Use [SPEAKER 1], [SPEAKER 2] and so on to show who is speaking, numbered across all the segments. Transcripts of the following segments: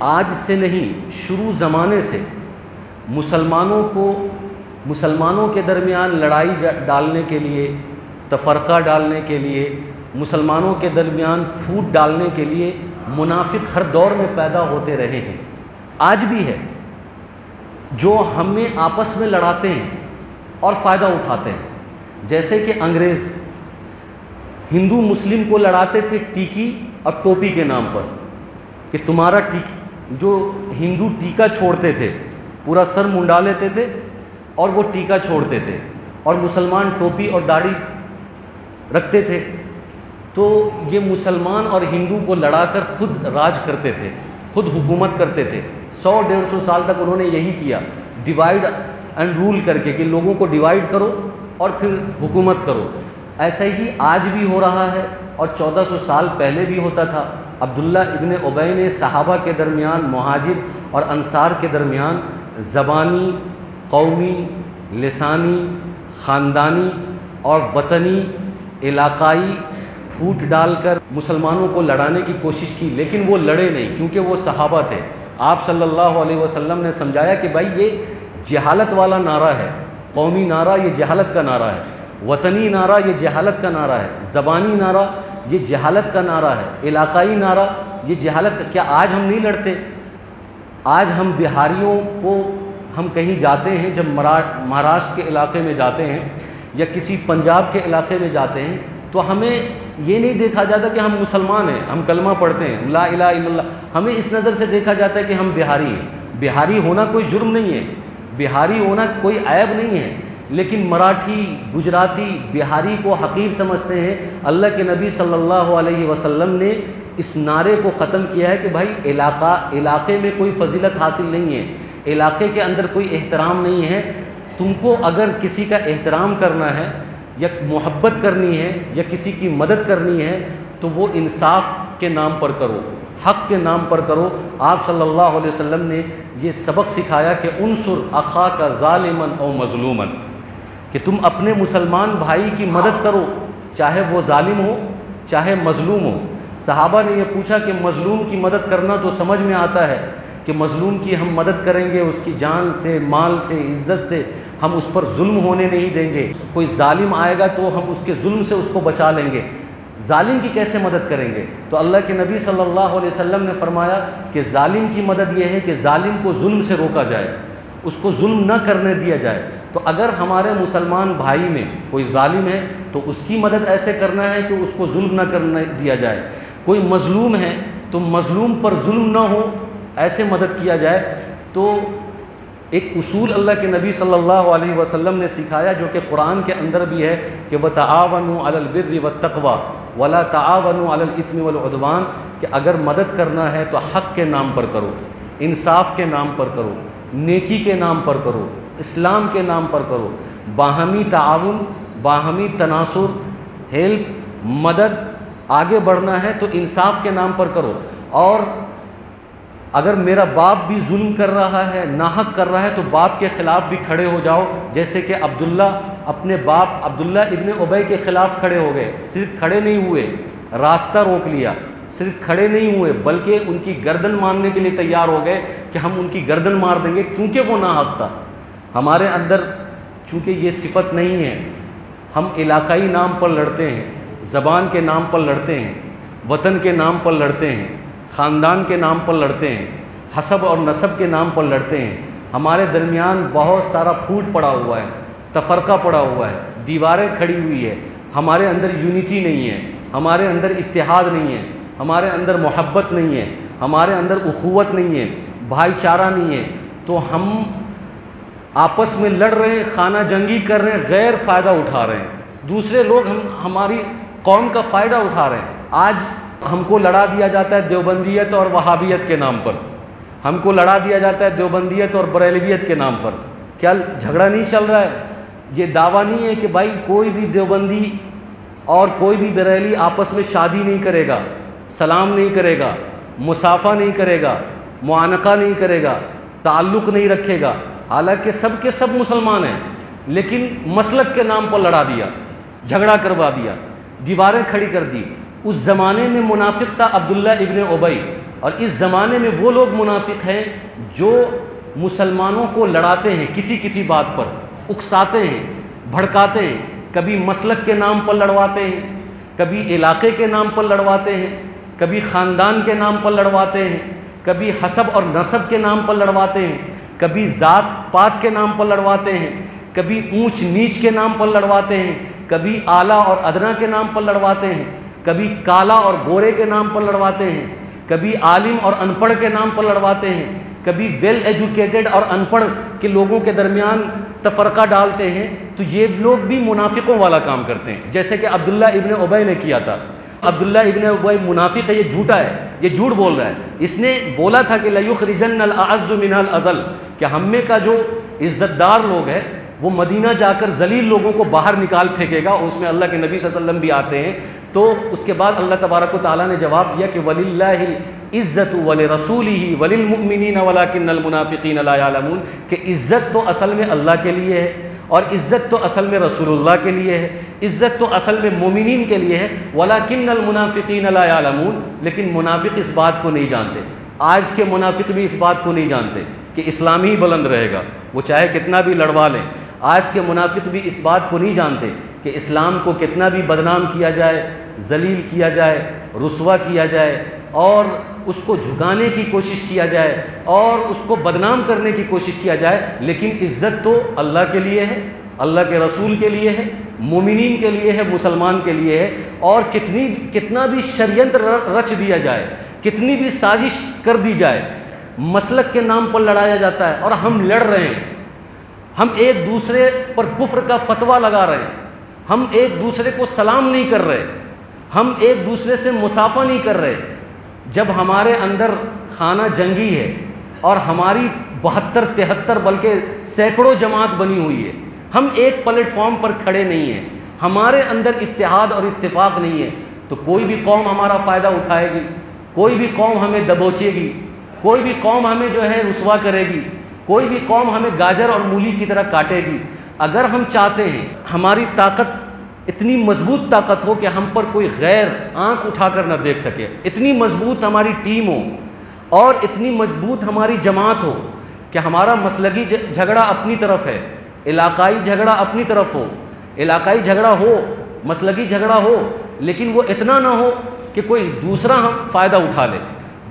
[SPEAKER 1] آج سے نہیں، شروع زمانے سے مسلمانوں کے درمیان لڑائی ڈالنے کے لیے، تفرقہ ڈالنے کے لیے، مسلمانوں کے درمیان پھوٹ ڈالنے کے لیے منافق ہر دور میں پیدا ہوتے رہے ہیں، آج بھی ہے، جو ہمیں آپس میں لڑاتے ہیں اور فائدہ اٹھاتے ہیں۔ جیسے کہ انگریز ہندو مسلم کو لڑاتے تھے ٹیکی اور ٹوپی کے نام پر، کہ تمہارا جو ہندو ٹیکا چھوڑتے تھے، پورا سر منڈا لیتے تھے اور وہ ٹیکا چھوڑتے تھے، اور مسلمان ٹوپی اور داڑھی رکھتے تھے، تو یہ مسلمان اور ہندو کو لڑا کر خود راج کرتے تھے، خود حکومت کرتے تھے۔ 100-150 سال تک انہوں نے یہی کیا، ڈیوائیڈ اینڈ رول کر کے، کہ لوگوں کو ڈیوائیڈ کرو اور پھر حکومت کرو۔ ایسا ہی آج بھی ہو رہا ہے، اور 1400 سال پہلے بھی ہوتا تھا۔ عبداللہ ابن ابی نے صحابہ کے درمیان، مہاجر اور انصار کے درمیان زبانی، قومی، لسانی، خاندانی اور وطنی، علاقائی پھوٹ ڈال کر مسلمانوں کو لڑانے کی کوشش کی، لیکن وہ لڑے نہیں، کیونکہ وہ صحابہ تھے۔ آپ صلی اللہ علیہ وسلم نے سمجھایا کہ بھائی یہ جہالت والا نعرہ ہے، قومی نعرہ یہ جہالت کا نعرہ ہے، وطنی نعرہ یہ جہالت کا نعرہ ہے، زبانی نعرہ یہ جہالت کا نعرہ ہے، علاقائی نعرہ یہ جہالت کا۔ کیا آج ہم نہیں لڑتے؟ آج ہم بہاریوں کو، ہم کہیں جاتے ہیں، جب مہاراشٹر کے علاقے میں جاتے ہیں یا کسی پنجاب کے علاقے میں جاتے ہیں، تو ہمیں یہ نہیں دیکھا جاتا کہ ہم مسلمان ہیں، ہم کلمہ پڑھتے ہیں، لا الہ الا اللہ، ہمیں اس نظر سے دیکھا جاتا ہے کہ ہم بہاری ہیں۔ بہاری ہونا کوئی جرم نہیں ہے، بہاری ہونا کوئی عیب نہیں ہے، لیکن مراٹھی، گجراتی بہاری کو حقیر سمجھتے ہیں۔ اللہ کے نبی صلی اللہ علیہ وسلم نے اس نعرے کو ختم کیا ہے کہ بھائی علاقے میں کوئی فضیلت حاصل نہیں ہے، علاقے کے اندر کوئی احترام نہیں ہے۔ تم کو اگر کسی کا احترام کرنا ہے یا محبت کرنی ہے یا کسی کی مدد کرنی ہے، تو وہ انصاف کے نام پر کرو، حق کے نام پر کرو۔ آپ صلی اللہ علیہ وسلم نے یہ سبق سکھایا کہ انصر اخاک ظالما او مظلوما، کہ تم اپنے مسلمان بھائی کی مدد کرو، چاہے وہ ظالم ہو چاہے مظلوم ہو۔ صحابہ نے یہ پوچھا کہ مظلوم کی مدد کرنا تو سمجھ میں آتا ہے کہ مظلوم کی ہم مدد کریں گے، اس کی جان سے، مال سے، عزت سے، ہم اس پر ظلم ہونے نہیں دیں گے۔ کوئی ظالم آئے گا تو ہم اس کے ظلم سے اس کو بچا لیں گے، ظالم کی کیسے مدد کریں گے؟ تو اللہ کے نبی صلی اللہ علیہ وسلم نے فرمایا کہ ظالم کی مدد یہ ہے کہ ظالم کو ظلم سے روکا جائے، اس کو ظلم نہ کرنے دیا جائے۔ تو اگر ہمارے مسلمان بھائی میں کوئی ظالم ہے تو اس کی مدد ایسے کرنا ہے کہ اس کو ظلم نہ کرنے دیا جائے۔ کوئی مظلوم ہے تو مظلوم پر ظلم نہ ہو، ایسے مدد کیا جائے۔ تو ایک اصول اللہ کے نبی صلی اللہ علیہ وسلم نے سکھایا، جو کہ قرآن کے اندر بھی ہے، کہ وَتَعَاوَنُوا عَلَى الْبِرِّ وَالتَّقْوَى وَلَا تَعَاوَنُوا عَلَى الْإِثْمِ وَالْعُدْوَانِ، کہ اگر مدد کرنا ہے تو حق کے نام پر کرو، انصاف کے نام پر کرو، نیکی کے نام پر کرو، اسلام کے نام پر کرو، باہمی تعاون، باہمی تناصر، ہیلپ، مدد، آگے بڑھنا ہے تو انصاف کے نام پر کرو۔ اور اگر میرا باپ بھی ظلم کر رہا ہے، ناحق کر رہا ہے، تو باپ کے خلاف بھی کھڑے ہو جاؤ، جیسے کہ عبداللہ اپنے باپ عبداللہ ابن ابی کے خلاف کھڑے ہو گئے۔ صرف کھڑے نہیں ہوئے، راستہ روک لیا، صرف کھڑے نہیں ہوئے بلکہ ان کی گردن مارنے کے لیے تیار ہو گئے کہ ہم ان کی گردن مار دیں گے، کیونکہ وہ ناحق تھا۔ ہمارے اندر چونکہ یہ صفت نہیں ہے، ہم علاقائی نام پر لڑتے ہیں، زبان کے نام پر لڑتے ہیں، وطن کے نام پر لڑتے ہیں، خاندان کے نام پر لڑتے ہیں، حسب اور نسب کے نام پر لڑتے ہیں۔ ہمارے درمیان بہت سارا پھوٹ پڑا ہوا ہے، تفرقہ پڑا ہوا ہے، دیواریں کھڑی ہوئی ہے، ہمارے اندر یونٹی نہیں ہے، ہمارے اندر اتحاد نہیں ہے، ہمارے اندر محبت نہیں ہے، ہمارے اندر اخوت نہیں ہے، بھائی چارہ نہیں ہے۔ تو ہم آپس میں لڑ رہے ہیں، خانہ جنگی کر رہے ہیں، غیر فائدہ اٹھا رہے ہیں، دوسرے لوگ ہماری قوم کا فائدہ اٹھا رہے ہیں۔ آج ہم کو لڑا دیا جاتا ہے دیوبندیت اور وہابیت کے نام پر، ہم کو لڑا دیا جاتا ہے دیوبندیت اور بریلویت کے نام پر۔ کیا جھگڑا نہیں چل رہا ہے؟ یہ دعویٰ نہیں ہے کہ بھائی کوئی بھی دیوبندی اور کوئی بھی بریلی آپس میں شادی نہیں کرے گا، سلام نہیں کرے گا، مصافحہ نہیں کرے گا، معانقہ نہیں کرے گا، تعلق نہیں رکھے گا، حالانکہ سب کے سب مسلمان ہیں، لیکن مسلک کے نام پر لڑا دیا، جھگڑا کروا دیا، دیواریں کھڑی کر دی۔ اس زمانے میں منافق تھا عبداللہ ابن ابی، اور اس زمانے میں وہ لوگ منافق ہیں جو مسلمانوں کو لڑاتے ہیں کسی کسی بات پر، اکساتے ہیں، بھڑکاتے ہیں، کبھی مسلک کے نام پر لڑواتے ہیں، کبھی علاقے کے نام پر لڑواتے ہیں، کبھی خاندان کے نام پر لڑواتے ہیں، کبھی حسب اور نسب کے نام پر لڑواتے ہیں، کبھی ذات پات کے نام پر لڑواتے ہیں، کبھی اونچ نیچ کے نام پر لڑواتے ہیں، کبھی اعلیٰ اور ادنا کے نام پر لڑواتے ہیں، کبھی کالا اور گورے کے نام پر لڑواتے ہیں، کبھی عالم اور ان پڑھ کے نام پر لڑواتے ہیں، کبھی ویل ایجوکیٹڈ اور ان پڑھ کے لوگوں کے درمیان تفرقہ ڈالتے ہیں۔ تو یہ لوگ بھی منافقوں والا کام کرتے ہیں، جیسے کہ عبداللہ ابن ابی نے کیا تھا۔ عبداللہ ابن ابی منافق ہے، یہ جھوٹا ہے، یہ جھوٹ بول رہا ہے۔ اس نے بولا تھا کہ لَيُخْرِجَنَّ الْأَعَزُّ مِنْهَا الْأَذَلَّ، کہ ہم میں کا جو عزت دار لوگ ہے وہ مدینہ جا کر ذلیل لوگوں کو باہر نکال پھینکے گا، اور اس میں اللہ کے نبی صلی اللہ علیہ وسلم بھی آتے ہیں۔ تو اس کے بعد اللہ تبارک و تعالیٰ نے جواب دیا کہ وَلِلَّهِ الْعِزَّةُ وَلِرَسُولِهِ وَلِلْمُؤْمِنِينَ وَلَكِنَّ الْمُنَافِقِينَ لَا يَعْلَمُونَ، کہ عزت تو اصل میں اللہ کے لیے ہے، اور عزت تو اصل میں رسول اللہ کے لیے ہے، عزت تو اصل میں مومنین کے لیے ہے، وَلَكِنَّ الْمُنَافِقِينَ لَا يَعْلَمُونَ، لیکن منافق اس بات کو نہیں جانتے۔ آج کے منافق بھی اس بات کو نہیں جانتے کہ اسلام ہی بلند رہے گا، وہ چاہے کتنا بھی لڑوا لیں۔ آج کے منافق بھی اس بات کو نہیں جانتے کہ اسلام کو کتنا بھی بدنام کیا جائے، ذلیل کیا جائے، رسوا کیا جائے، اور اس کو جھکانے کی کوشش کیا جائے، اور اس کو بدنام کرنے کی کوشش کیا جائے، لیکن عزت تو اللہ کے لیے ہے، اللہ کے رسول کے لیے ہے، مومنین کے لیے ہے، مسلمان کے لیے ہے۔ اور کتنا بھی شریعت رچ دیا جائے، کتنی بھی سازش کر دی جائے، مسلک کے نام پر لڑایا جاتا ہے، اور ہم لڑ رہے ہیں، ہم ایک دوسرے پر کفر کا فتویٰ لگا رہے ہیں، ہم ایک دوسرے کو سلام نہیں کر رہے، ہم ایک دوسرے سے مصافحہ نہیں کر رہے، جب ہمارے اندر خانہ جنگی ہے اور ہماری 72 73 بلکہ سینکڑوں جماعت بنی ہوئی ہے، ہم ایک پلیٹ فارم پر کھڑے نہیں ہیں، ہمارے اندر اتحاد اور اتفاق نہیں ہے، تو کوئی بھی قوم ہمارا فائدہ اٹھائے گی، کوئی بھی قوم ہمیں دبوچے گی، کوئی بھی قوم ہمیں جو ہے رسوا کرے گی، کوئی بھی قوم ہمیں گاجر اور مولی کی طرح کاٹے گی۔ اگر ہم چاہتے ہیں ہماری طاقت اتنی مضبوط طاقت ہو کہ ہم پر کوئی غیر آنکھ اٹھا کر نہ دیکھ سکے، اتنی مضبوط ہماری ٹیم ہو اور اتنی مضبوط ہماری جماعت ہو کہ ہمارا مسلکی جھگڑا اپنی طرف ہے، علاقائی جھگڑا اپنی طرف ہو، علاقائی جھگڑا ہو، مسلکی جھگڑا ہو، لیکن وہ اتنا نہ ہو کہ کوئی دوسرا ہم فائدہ اٹھا لے۔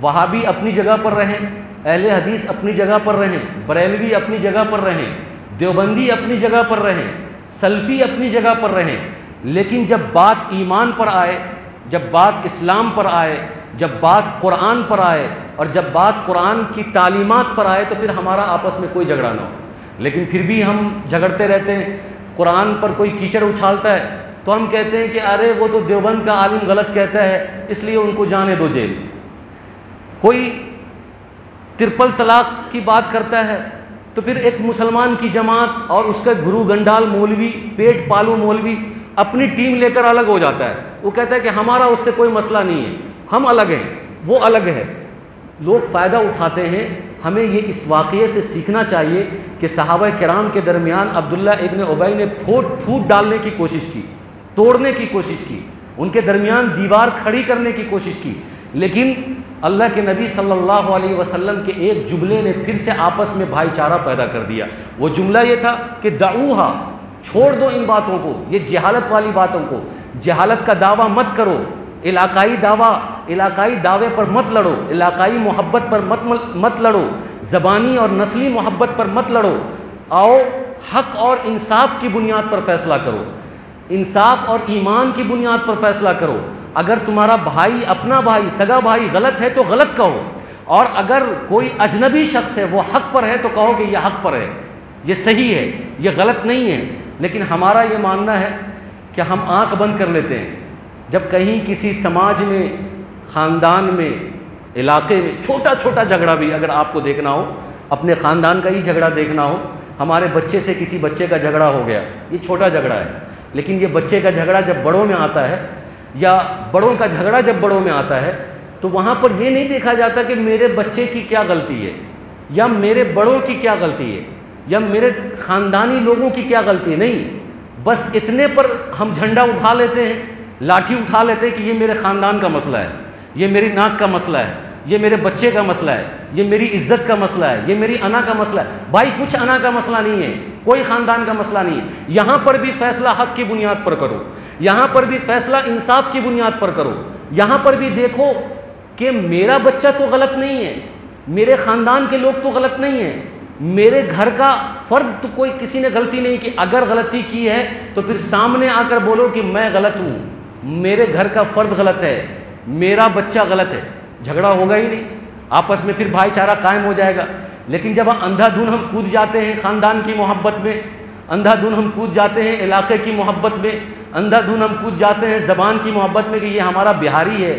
[SPEAKER 1] وہابی اپنی جگہ پر رہیں، اہل حدیث اپنی جگہ پر رہیں، بریلوی اپنی جگہ پر رہیں، دیوبندی اپنی جگہ پر رہیں، سلفی اپنی جگہ پر رہیں، لیکن جب بات ایمان پر آئے، جب بات اسلام پر آئے، جب بات قرآن پر آئے، اور جب بات قرآن کی تعلیمات پر آئے، تو پھر ہمارا آپس میں کوئی جھگڑا نہ ہو۔ لیکن پھر بھی ہم جھگڑتے رہتے ہیں۔ قرآن پر کوئی کیچڑ اچھالتا ہے تو ہم کہتے ہیں کہ ارے وہ تو دیوبند کا عالم غلط کہتا ہے، اس لیے ان کو جانے دو جیل۔ کوئی ترپل طلاق کی بات کرتا ہے تو پھر ایک مسلمان کی جماعت اور اس کا گرو گنڈال مولوی، پیٹ پالو مولوی اپنی ٹیم لے کر الگ ہو جاتا ہے، وہ کہتا ہے کہ ہمارا اس سے کوئی مسئلہ نہیں ہے، ہم الگ ہیں، وہ الگ ہے۔ لوگ فائدہ اٹھاتے ہیں۔ ہمیں یہ اس واقعے سے سیکھنا چاہیے کہ صحابہ کرام کے درمیان عبداللہ ابن ابی نے پھوٹ ڈالنے کی کوشش کی، توڑنے کی کوشش کی، ان کے درمیان دیوار کھڑی کرنے کی کوشش کی، لیکن اللہ کے نبی صلی اللہ علیہ وسلم کے ایک جملے نے پھر سے آپس میں بھائی چارہ پیدا کر دیا۔ وہ جملہ یہ تھا کہ دعوہا، چھوڑ دو ان باتوں کو، یہ جہالت والی باتوں کو، جہالت کا دعویٰ مت کرو، علاقائی دعوے پر مت لڑو، علاقائی محبت پر مت لڑو، زبانی اور نسلی محبت پر مت لڑو، آؤ حق اور انصاف کی بنیاد پر فیصلہ کرو، انصاف اور ایمان کی بنیاد پر فیصلہ کرو۔ اگر تمہارا بھائی، اپنا بھائی، سگا بھائی غلط ہے تو غلط کہو، اور اگر کوئی اجنبی شخص ہے وہ حق پر ہے تو کہو کہ یہ حق پر ہے، یہ صحیح ہے، یہ غلط نہیں ہے۔ لیکن ہمارا یہ ماننا ہے کہ ہم آنکھ بند کر لیتے ہیں جب کہیں کسی سماج میں، خاندان میں، علاقے میں چھوٹا چھوٹا جھگڑا بھی اگر آپ کو دیکھنا ہو، اپنے خاندان کا ہی جھگڑا دیکھنا ہو، ہمارے بچے سے کسی بچے کا جھگڑا ہو گیا، یہ چھوٹا جھگڑا ہے، لیکن یہ بچے کا جھگڑا جب بڑوں میں آتا ہے، یا بڑوں کا جھگڑا جب بڑوں میں آتا ہے، تو وہاں پر یہ نہیں دیکھا جاتا کہ میرے بچے کی کیا غلطی ہے، یا میرے بڑوں کی کیا غلطی ہے، یا میرے خاندانی لوگوں کی کیا غلطی ہے، نہیں، بس اتنے پر ہم جھنڈا اٹھا لیتے ہیں، لاٹھی اٹھا لیتے ہیں کہ یہ میرے خاندان کا مسئلہ ہے، یہ میری ناک کا مسئلہ ہے، یہ میرے بچے کا مسئلہ ہے، یہ میری عزت کا مسئلہ ہے، یہ میری انا کا مسئلہ ہے۔ بھائی کچھ انا کا مسئلہ نہیں ہے، کوئی خاندان کا مسئلہ نہیں ہے۔ یہاں پر بھی فیصلہ حق کی بنیاد پر کرو، یہاں پر بھی فیصلہ انصاف کی بنیاد پر کرو، یہاں پر بھی دیکھو کہ میرا بچہ تو غلط نہیں ہے، میرے خاندان کے لوگ تو غلط نہیں ہیں، میرے گھر کا فرد تو کوئی کسی نے غلطی نہیں کی۔ اگر غلطی کی ہے تو پھر سامنے آ کر بولو کہ میں غلط ہوں، میرے گھر کا فرد غلط ہے، میرا بچہ غلط ہے، جھگڑا ہوگا ہی نہیں، آپس میں پھر بھائی چارہ قائم ہو جائے گا۔ لیکن جب اندھا دھن ہم کود جاتے ہیں خاندان کی محبت میں، اندھا دھن ہم کود جاتے ہیں علاقے کی محبت میں، اندھا دھن ہم کود جاتے ہیں زبان کی محبت میں کہ یہ ہمارا بہاری ہے۔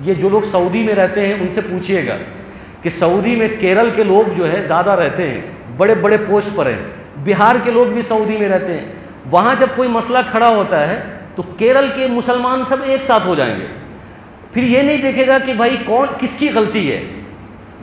[SPEAKER 1] یہ جو لوگ سعودی میں رہتے ہیں ان سے پوچھئے گا کہ سعودی میں کیرل کے لوگ جو ہے زیادہ رہتے ہیں، بڑے بڑے پوسٹ پر ہیں، بہار کے لوگ بھی سعودی میں رہتے ہیں۔ وہاں جب کوئی مسئلہ کھڑا ہوتا ہے تو کیرل کے مسلمان سب ایک ساتھ ہو جائیں گے، پھر یہ نہیں دیکھے گا کہ بھائی کون کس کی غلطی ہے،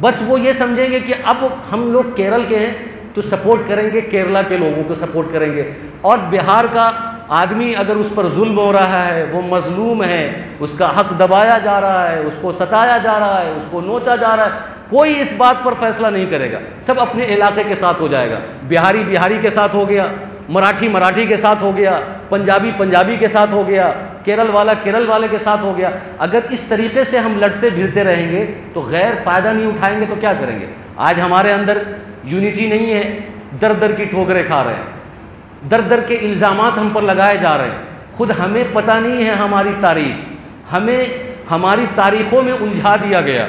[SPEAKER 1] بس وہ یہ سمجھیں گے کہ اب ہم لوگ کیرل کے ہیں تو سپورٹ کریں گے، کیرلا کے لوگوں کو سپورٹ کریں گے، اور بہار کا آدمی اگر اس پر ظلم ہو رہا ہے، وہ مظلوم ہے، اس کا حق دبایا جا رہا ہے، اس کو ستایا جا رہا ہے، اس کو نوچا جا رہا ہے، کوئی اس بات پر فیصلہ نہیں کرے گا، سب اپنے علاقے کے ساتھ ہو جائے گا۔ بہاری بہاری کے ساتھ ہو گیا، مراٹھی مراٹھی کے ساتھ ہو گیا، پنجابی پنجابی کے ساتھ ہو گیا، کیرل والا کیرل والے کے ساتھ ہو گیا۔ اگر اس طریقے سے ہم لڑتے بھیڑتے رہیں گے تو غیر فائدہ نہیں اٹھائیں گے تو کیا کریں گے؟ آج ہمارے اندر یونٹی نہیں ہے، در در کی ٹھوکریں کھا رہے ہیں، در در کے الزامات ہم پر لگائے جا رہے ہیں، خود ہمیں پتہ نہیں ہے ہماری تاریخ، ہمیں ہماری تاریخوں میں الجھا دیا گیا،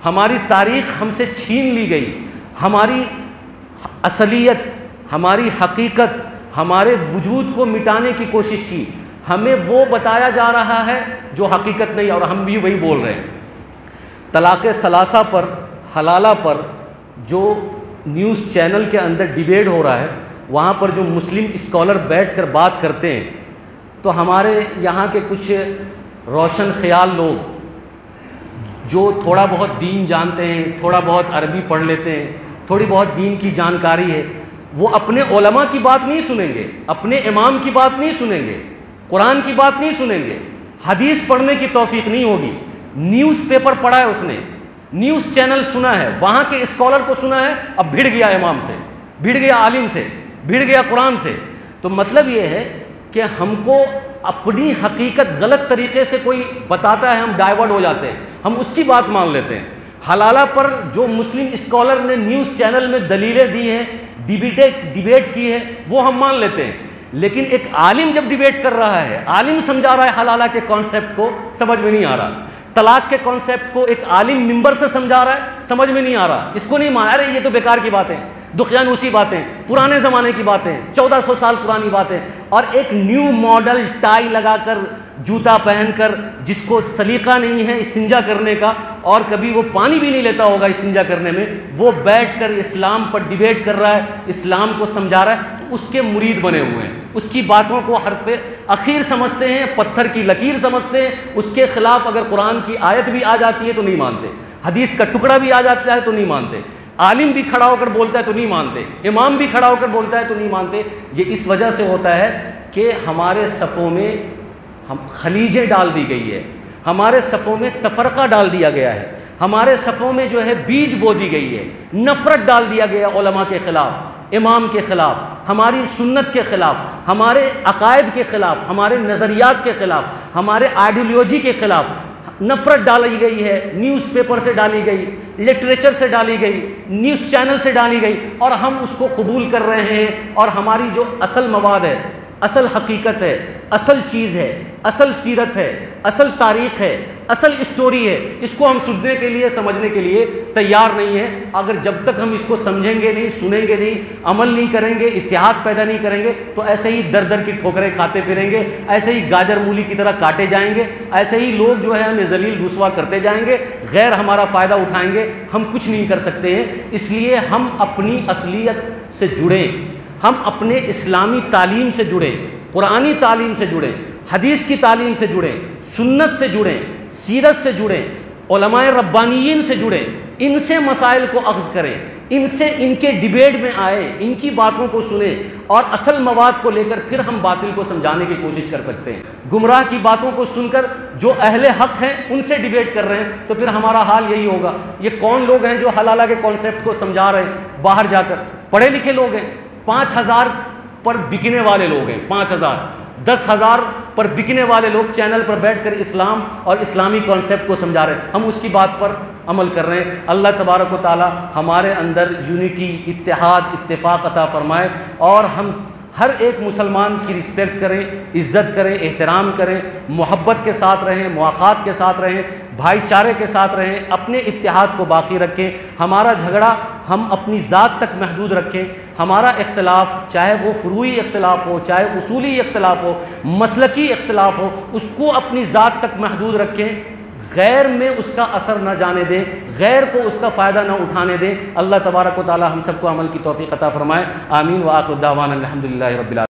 [SPEAKER 1] ہماری تاریخ ہم سے چھین لی گئی، ہماری اصلیت، ہماری حقیقت، ہمارے وجود کو مٹانے کی کوشش کی، ہمیں وہ بتایا جا رہا ہے جو حقیقت نہیں، اور ہم بھی وہی بول رہے ہیں۔ طلاق ثلاثہ پر، حلالہ پر جو نیوز چینل کے اندر ڈیبیٹ ہو رہا ہے، وہاں پر جو مسلم اسکالر بیٹھ کر بات کرتے ہیں تو ہمارے یہاں کے کچھ روشن خیال لوگ جو تھوڑا بہت دین جانتے ہیں، تھوڑا بہت عربی پڑھ لیتے ہیں، تھوڑی بہت دین کی جانکاری ہے، وہ اپنے علماء کی بات نہیں سنیں گے، اپنے امام کی بات نہیں سنیں گے، قرآن کی بات نہیں سنیں گے، حدیث پڑھنے کی توفیق نہیں ہوگی۔ نیوز پیپر پڑھا ہے اس نے، نیوز چینل سنا ہے، وہاں کے اسکالر کو سنا ہے، اب بھیڑ گیا امام سے، بھیڑ گیا عالم سے، بھیڑ گیا قرآن سے۔ تو مطلب یہ ہے کہ ہم کو اپنی حقیقت غلط طریقے سے کوئی بتاتا ہے، ہم ڈائیورٹ ہو جاتے ہیں، ہم اس کی بات مان لیتے ہیں۔ حلالہ پر جو مسلم اسکالر نے نیوز چینل میں دلیلیں دی ہیں، ڈیبیٹ کی ہے، وہ ہم مان لیتے ہیں، لیکن ایک عالم جب ڈیبیٹ کر رہا ہے، عالم سمجھا رہا ہے حلالہ کے کانسیپٹ کو، سمجھ میں نہیں آ رہا۔ طلاق کے کانسیپٹ کو ایک عالم ممبر سے سمجھا رہا ہے، سمجھ میں نہیں آ رہا، اس کو نہیں مان، ارے یہ تو بیکار کی باتیں، دقیانوسی باتیں، پرانے زمانے کی باتیں، 1400 سال پرانی باتیں، اور ایک نیو ماڈل ٹائی لگا کر، جوتا پہن کر، جس کو سلیقہ نہیں ہے استنجا کرنے کا، اور کبھی وہ پانی بھی نہیں لیتا ہوگا استنجا کرنے میں، وہ بیٹھ کر اسلام پر ڈیبیٹ کر رہا ہے، اسلام کو سمجھا رہا ہے، تو اس کے مرید بنے ہوئے ہیں، اس کی باتوں کو حرف اخیر سمجھتے ہیں، پتھر کی لکیر سمجھتے ہیں، اس کے خلاف اگر قرآن کی آیت بھی آ جاتی ہے تو نہیں مانتے، حدیث کا ٹکڑا بھی آ جاتا ہے تو نہیں مانتے، عالم بھی کھڑا ہو کر بولتا ہے تو نہیں مانتے، امام بھی کھڑا ہو کر بولتا ہے تو نہیں مانتے۔ یہ اس وجہ سے ہوتا ہے کہ ہمارے صفوں میں ہم خلیجیں ڈال دی گئی ہے، ہمارے صفوں میں تفرقہ ڈال دیا گیا ہے، ہمارے صفوں میں جو ہے بیج بو دی گئی ہے، نفرت ڈال دیا گیا علماء کے خلاف، امام کے خلاف، ہماری سنت کے خلاف، ہمارے عقائد کے خلاف، ہمارے نظریات کے خلاف، ہمارے آئیڈیالوجی کے خلاف نفرت ڈالی گئی ہے، نیوز پیپر سے ڈالی گئی، لٹریچر سے ڈالی گئی، نیوز چینل سے ڈالی گئی، اور ہم اس کو قبول کر رہے ہیں، اور ہماری جو اصل مواد ہے، اصل حقیقت ہے، اصل چیز ہے، اصل سیرت ہے، اصل تاریخ ہے، اصل اسٹوری ہے، اس کو ہم سننے کے لیے، سمجھنے کے لیے تیار نہیں ہیں۔ اگر جب تک ہم اس کو سمجھیں گے نہیں، سنیں گے نہیں، عمل نہیں کریں گے، اتحاد پیدا نہیں کریں گے، تو ایسے ہی در در کی ٹھوکریں کھاتے پھریں گے، ایسے ہی گاجر مولی کی طرح کاٹے جائیں گے، ایسے ہی لوگ جو ہے ہمیں ذلیل رسوا کرتے جائیں گے، غیر ہمارا فائدہ اٹھائیں گے، ہم کچھ نہیں کر سکتے ہیں۔ اس لیے ہم اپنی اصلیت سے جڑیں، ہم اپنے اسلامی تعلیم سے جڑیں، قرآنی تعلیم سے جڑیں، حدیث کی تعلیم سے جڑیں، سنت سے جڑیں، سیرت سے جڑیں، علماء ربانیین سے جڑیں، ان سے مسائل کو اخذ کریں، ان سے ان کے ڈیبیٹ میں آئیں، ان کی باتوں کو سنیں اور اصل مواد کو لے کر پھر ہم باطل کو سمجھانے کی کوشش کر سکتے ہیں۔ گمراہ کی باتوں کو سن کر جو اہل حق ہیں ان سے ڈیبیٹ کر رہے ہیں تو پھر ہمارا حال یہی ہوگا۔ یہ کون لوگ ہیں جو حلالہ کے کانسیپٹ کو سمجھا رہے ہیں باہر جا کر؟ پڑھے لکھے لوگ ہیں، 5000 پر بکنے والے لوگ ہیں، 5000 10,000 پر بکنے والے لوگ چینل پر بیٹھ کر اسلام اور اسلامی کانسیپٹ کو سمجھا رہے ہیں، ہم اس کی بات پر عمل کر رہے ہیں۔ اللہ تبارک و تعالی ہمارے اندر یونٹی، اتحاد، اتفاق عطا فرمائے اور ہم ہر ایک مسلمان کی رسپیکٹ کریں، عزت کریں، احترام کریں، محبت کے ساتھ رہیں، مواقعات کے ساتھ رہیں، بھائی چارے کے ساتھ رہیں، اپنے اتحاد کو باقی رکھیں۔ ہمارا جھگڑا ہم اپنی ذات تک محدود رکھیں، ہمارا اختلاف چاہے وہ فروعی اختلاف ہو، چاہے اصولی اختلاف ہو، مسلکی اختلاف ہو، اس کو اپنی ذات تک محدود رکھیں، غیر میں اس کا اثر نہ جانے دیں، غیر کو اس کا فائدہ نہ اٹھانے دیں۔ اللہ تبارک و تعالی ہم سب کو عمل کی توفیق عطا فرمائے۔ آمین وآخر دعوانا الحمدللہ رب العالمین۔